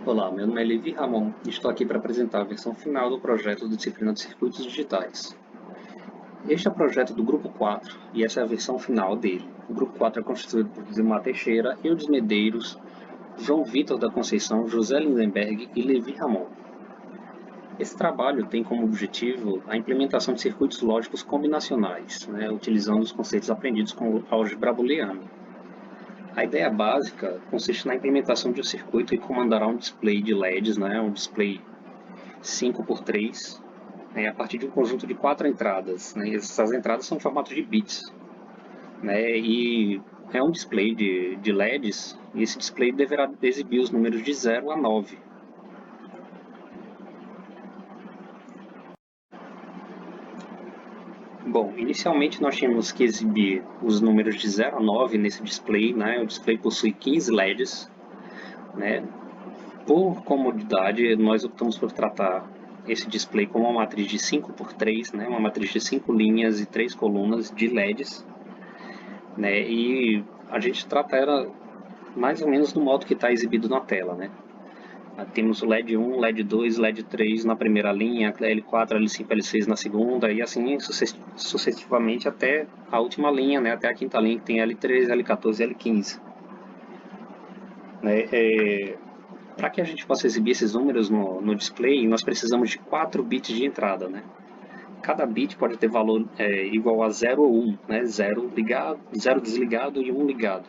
Olá, meu nome é Levi Ramon e estou aqui para apresentar a versão final do projeto da disciplina de Circuitos Digitais. Este é o projeto do Grupo 4 e essa é a versão final dele. O Grupo 4 é constituído por Zilmar Teixeira, Eudes Medeiros, João Vitor da Conceição, José Lindenberg e Levi Ramon. Esse trabalho tem como objetivo a implementação de circuitos lógicos combinacionais, utilizando os conceitos aprendidos com álgebra booleana. A ideia básica consiste na implementação de um circuito que comandará um display de LEDs, um display 5x3, a partir de um conjunto de 4 entradas. Essas entradas são em formato de bits. E é um display de LEDs, e esse display deverá exibir os números de 0 a 9. Bom, inicialmente nós tínhamos que exibir os números de 0 a 9 nesse display. O display possui 15 LEDs. Por comodidade, nós optamos por tratar esse display como uma matriz de 5x3, uma matriz de 5 linhas e 3 colunas de LEDs. E a gente trata ela mais ou menos do modo que está exibido na tela. Temos o LED 1, LED 2, LED 3 na primeira linha, L4, L5, L6 na segunda, e assim sucessivamente até a última linha, até a quinta linha, que tem L3, L14 e L15. Para que a gente possa exibir esses números no display, nós precisamos de 4 bits de entrada. Cada bit pode ter valor igual a 0 ou 1, 0 ligado, 0 desligado e 1 ligado.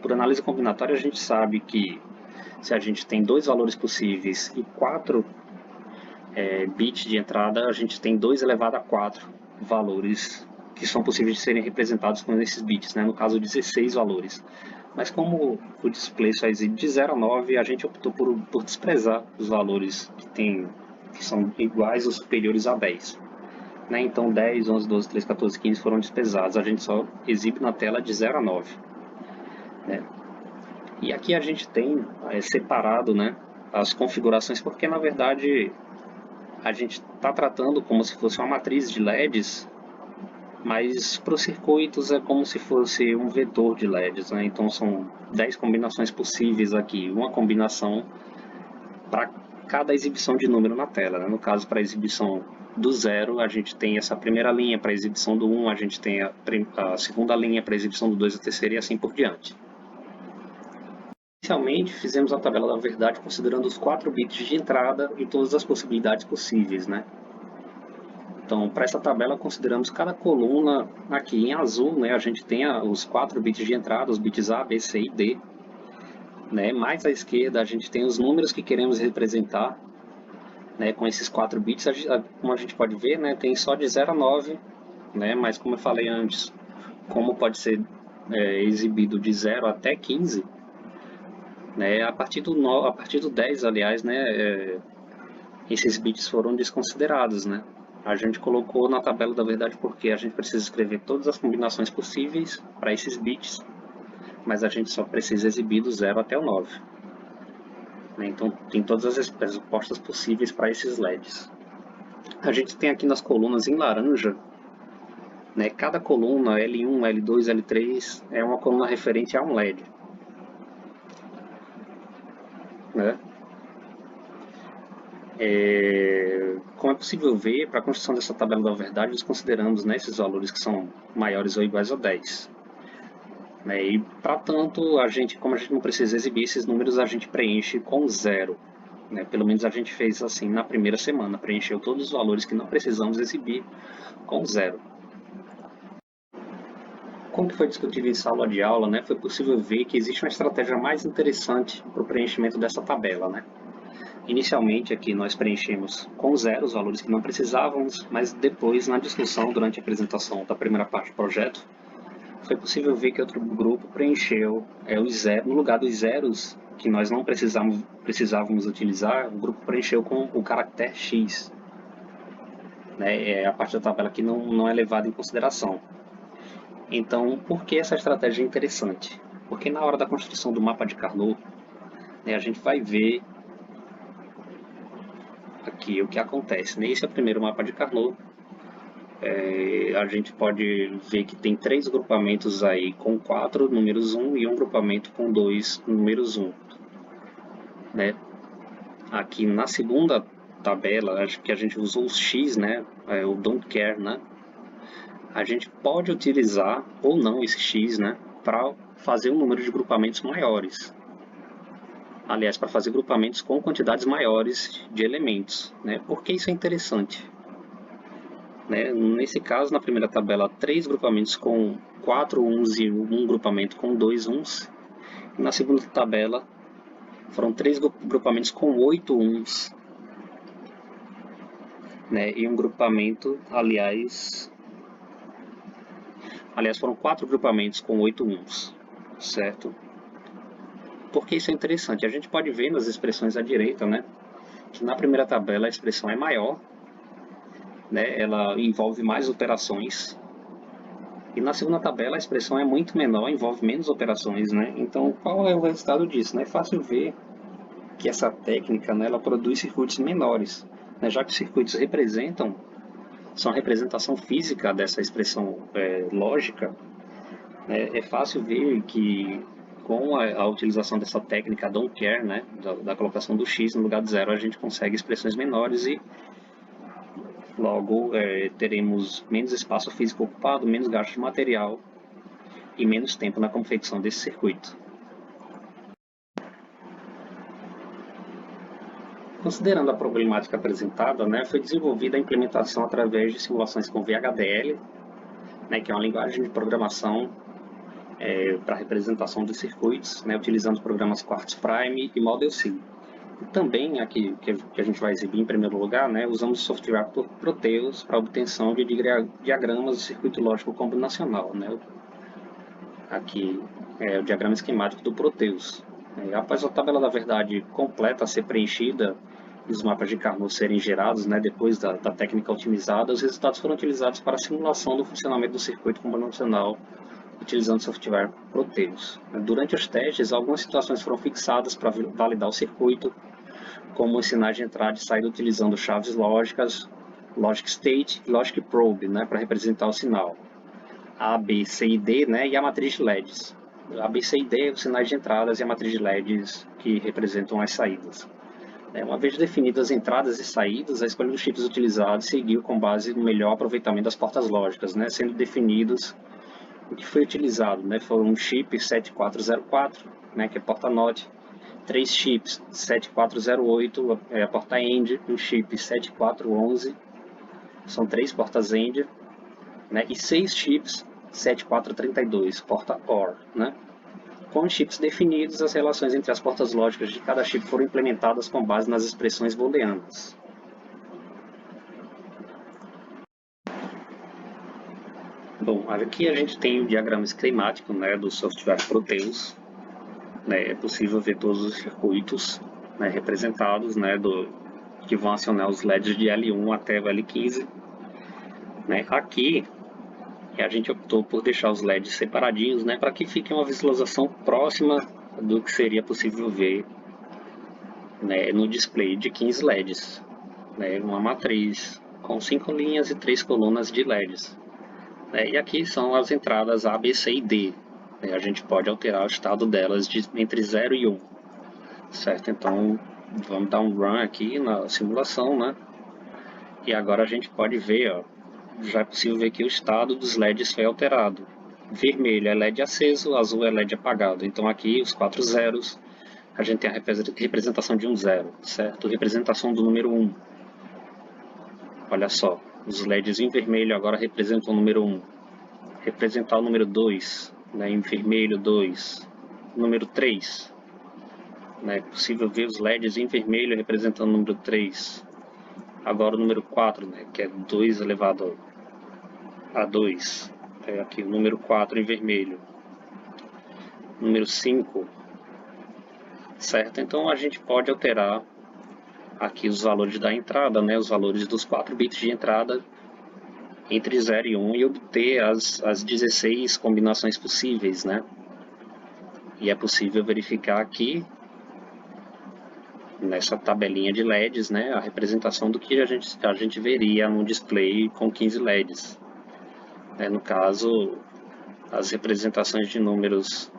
Por análise combinatória, a gente sabe que se a gente tem 2 valores possíveis e 4 bits de entrada, a gente tem 2 elevado a 4 valores que são possíveis de serem representados com esses bits, no caso 16 valores. Mas como o display só exibe de 0 a 9, a gente optou por desprezar os valores que são iguais ou superiores a 10. Então 10, 11, 12, 13, 14, 15 foram desprezados. A gente só exibe na tela de 0 a 9. E aqui a gente tem separado as configurações, porque na verdade a gente está tratando como se fosse uma matriz de LEDs, mas para os circuitos é como se fosse um vetor de LEDs. Então são 10 combinações possíveis aqui, uma combinação para cada exibição de número na tela. No caso, para a exibição do 0, a gente tem essa primeira linha, para a exibição do 1, a gente tem a segunda linha, para a exibição do 2, a terceira e assim por diante. Inicialmente, fizemos a tabela da verdade considerando os 4 bits de entrada e todas as possibilidades possíveis. Então, para essa tabela, consideramos cada coluna aqui em azul. A gente tem os 4 bits de entrada, os bits A, B, C e D. Mais à esquerda, a gente tem os números que queremos representar. Com esses 4 bits, como a gente pode ver, tem só de 0 a 9. Mas, como eu falei antes, como pode ser exibido de 0 até 15, a partir do 10, aliás, esses bits foram desconsiderados. A gente colocou na tabela da verdade porque a gente precisa escrever todas as combinações possíveis para esses bits, mas a gente só precisa exibir do 0 até o 9. Então tem todas as respostas possíveis para esses LEDs. A gente tem aqui nas colunas em laranja, cada coluna L1, L2, L3 é uma coluna referente a um LED. Como é possível ver, para a construção dessa tabela da verdade, nós consideramos esses valores que são maiores ou iguais a 10. E, para tanto, como a gente não precisa exibir esses números, a gente preenche com 0. Pelo menos a gente fez assim na primeira semana, preencheu todos os valores que não precisamos exibir com 0. Como que foi discutido em sala de aula, foi possível ver que existe uma estratégia mais interessante para o preenchimento dessa tabela. Inicialmente aqui nós preenchemos com 0 os valores que não precisávamos, mas depois na discussão, durante a apresentação da primeira parte do projeto, foi possível ver que outro grupo preencheu os zeros, no lugar dos zeros que nós não precisávamos utilizar, o grupo preencheu com o caractere X. A parte da tabela que não é levada em consideração. Então, por que essa estratégia é interessante? Porque na hora da construção do mapa de Carnot, a gente vai ver aqui o que acontece. Esse é o primeiro mapa de Carnot. A gente pode ver que tem 3 grupamentos aí com 4 números 1 e um grupamento com 2 números 1. aqui na segunda tabela, acho que a gente usou os X, né, o don't care, né, a gente pode utilizar ou não esse X, né, para fazer um número de grupamentos maiores. Aliás, para fazer grupamentos com quantidades maiores de elementos, né? Por que isso é interessante? Né? Nesse caso, na primeira tabela, 3 grupamentos com 4 uns e um grupamento com 2 uns. E na segunda tabela, foram 3 grupamentos com 8 uns. Né? E um grupamento, aliás, foram 4 grupamentos com 8 uns, certo? Por que isso é interessante? A gente pode ver nas expressões à direita, né, que na primeira tabela a expressão é maior, né, ela envolve mais operações, e na segunda tabela a expressão é muito menor, envolve menos operações, né? Então, qual é o resultado disso? Né? É fácil ver que essa técnica, né, ela produz circuitos menores, né, já que os circuitos são a representação física dessa expressão lógica. Né? É fácil ver que com a utilização dessa técnica don't care, né, da colocação do x no lugar de zero, a gente consegue expressões menores e logo teremos menos espaço físico ocupado, menos gasto de material e menos tempo na confecção desse circuito. Considerando a problemática apresentada, né, foi desenvolvida a implementação através de simulações com VHDL, né, que é uma linguagem de programação para representação de circuitos, né, utilizando programas Quartz Prime e Model C. E também, aqui que a gente vai exibir em primeiro lugar, né, usamos o software Proteus para a obtenção de diagramas de circuito lógico combinacional. Né. Aqui é o diagrama esquemático do Proteus. Após a tabela da verdade completa a ser preenchida e os mapas de Carnot serem gerados, né, depois da técnica otimizada, os resultados foram utilizados para a simulação do funcionamento do circuito combinacional utilizando o software Proteus. Durante os testes, algumas situações foram fixadas para validar o circuito, como os sinais de entrada e saída utilizando chaves lógicas, Logic State e Logic Probe, né, para representar o sinal. A, B, C e D, né, e a matriz de LEDs. A, B, C e D, os sinais de entradas e a matriz de LEDs que representam as saídas. Uma vez definidas as entradas e saídas, a escolha dos chips utilizados seguiu com base no melhor aproveitamento das portas lógicas, né, sendo definidos o que foi utilizado. Né, foram um chip 7404, né, que é porta NOT, 3 chips 7408, a porta END, um chip 7411, são 3 portas END, né, e 6 chips 7432, porta OR. Né. Com os chips definidos, as relações entre as portas lógicas de cada chip foram implementadas com base nas expressões booleanas. Bom, aqui a gente tem o diagrama esquemático, né, do software Proteus. Né, é possível ver todos os circuitos, né, representados, né, que vão acionar os LEDs de L1 até o L15. Né. Aqui a gente optou por deixar os LEDs separadinhos, né, para que fique uma visualização próxima do que seria possível ver, né, no display de 15 LEDs. Né, uma matriz com 5 linhas e 3 colunas de LEDs. Né, e aqui são as entradas A, B, C e D. Né, a gente pode alterar o estado delas entre 0 e 1. Certo? Então, vamos dar um run aqui na simulação, né? E agora a gente pode ver, ó, já é possível ver que o estado dos LEDs foi alterado. Vermelho é LED aceso, azul é LED apagado. Então aqui os 4 zeros, a gente tem a representação de um zero, certo? Representação do número 1. Olha só, os LEDs em vermelho agora representam o número 1. Representar o número 2, né, em vermelho 2. Número 3. É possível ver os LEDs em vermelho representando o número 3. Agora o número 4, né, que é 2 elevado a 2. É aqui o número 4 em vermelho. Número 5. Certo? Então a gente pode alterar aqui os valores da entrada, né, os valores dos 4 bits de entrada entre 0 e 1 e obter as 16 combinações possíveis. Né? E é possível verificar aqui nessa tabelinha de LEDs, né, a representação do que a gente veria no display com 15 LEDs. No caso, as representações de números,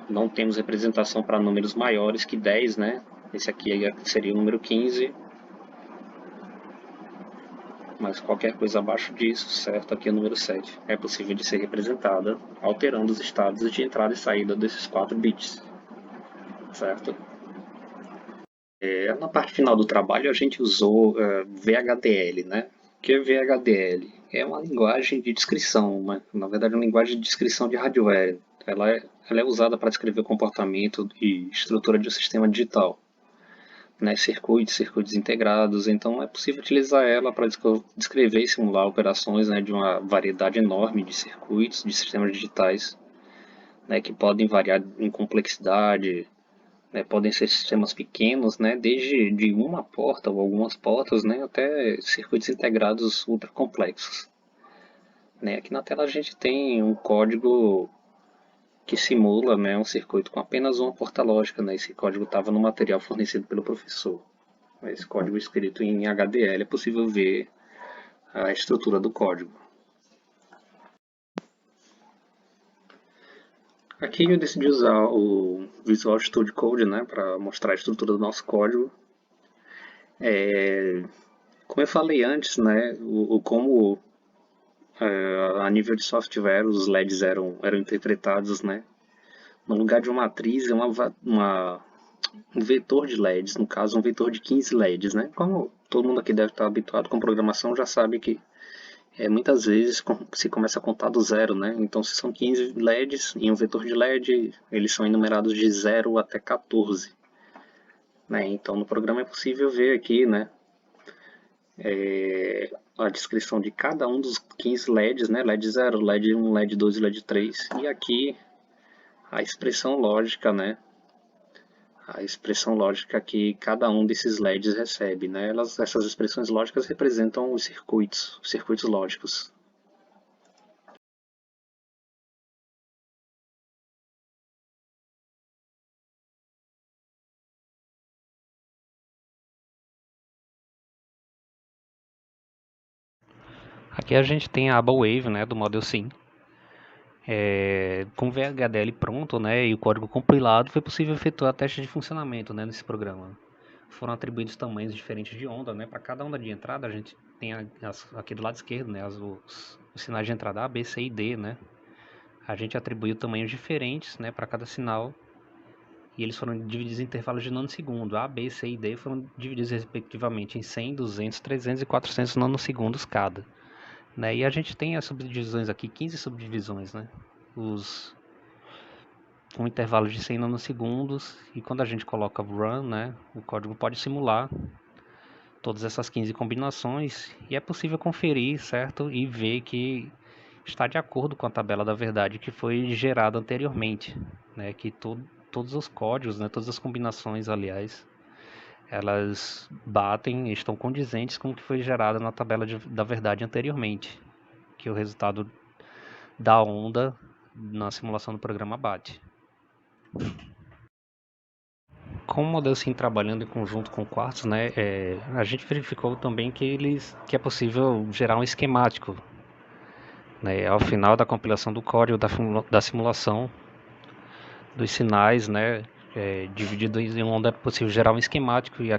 não temos representação para números maiores que 10, né, Esse aqui seria o número 15, mas qualquer coisa abaixo disso, certo? Aqui é o número 7. É possível de ser representada alterando os estados de entrada e saída desses 4 bits, certo? Na parte final do trabalho a gente usou VHDL, né? O que é VHDL? É uma linguagem de descrição, na verdade é uma linguagem de descrição de hardware. Ela é usada para descrever o comportamento e estrutura de um sistema digital, né? Circuitos integrados, então é possível utilizar ela para descrever e simular operações, né, de uma variedade enorme de circuitos, de sistemas digitais, né, que podem variar em complexidade, né, podem ser sistemas pequenos, né, desde de uma porta ou algumas portas, né, até circuitos integrados ultra complexos. Né. Aqui na tela a gente tem um código que simula, né, um circuito com apenas uma porta lógica. Né. Esse código estava no material fornecido pelo professor. Esse código escrito em HDL é possível ver a estrutura do código. Aqui eu decidi usar o Visual Studio Code, né, para mostrar a estrutura do nosso código. Como eu falei antes, né, como a nível de software os LEDs eram interpretados, né, no lugar de uma matriz é um vetor de LEDs, no caso um vetor de 15 LEDs, né. Como todo mundo aqui deve estar habituado com programação, já sabe que muitas vezes se começa a contar do zero, né? Então, se são 15 LEDs em um vetor de LED, eles são enumerados de 0 até 14. Né? Então, no programa é possível ver aqui, né, a descrição de cada um dos 15 LEDs, né? LED 0, LED 1, LED 2 e LED 3. E aqui a expressão lógica, né? A expressão lógica que cada um desses LEDs recebe, né? Essas expressões lógicas representam os circuitos lógicos. Aqui a gente tem a aba Wave, né, do Model Sim. Com o VHDL pronto, né, e o código compilado, foi possível efetuar testes de funcionamento, né, nesse programa. Foram atribuídos tamanhos diferentes de onda, né, para cada onda de entrada a gente tem aqui do lado esquerdo, né, os sinais de entrada A, B, C e D, né. A gente atribuiu tamanhos diferentes, né, para cada sinal, e eles foram divididos em intervalos de nanosegundo. A, B, C e D foram divididos respectivamente em 100, 200, 300 e 400 nanosegundos cada. Né? E a gente tem as subdivisões aqui, 15 subdivisões, né? Com intervalos de 100 nanosegundos, e quando a gente coloca run, né, o código pode simular todas essas 15 combinações, e é possível conferir, certo? E ver que está de acordo com a tabela da verdade que foi gerada anteriormente, né? Que todos os códigos, né, todas as combinações, aliás, elas estão condizentes com o que foi gerado na tabela da verdade anteriormente, que o resultado da onda na simulação do programa bate. Com o Model Sim trabalhando em conjunto com Quartz, né, a gente verificou também que é possível gerar um esquemático, né, ao final da compilação do código da simulação dos sinais, né, dividido em onda, é possível gerar um esquemático, e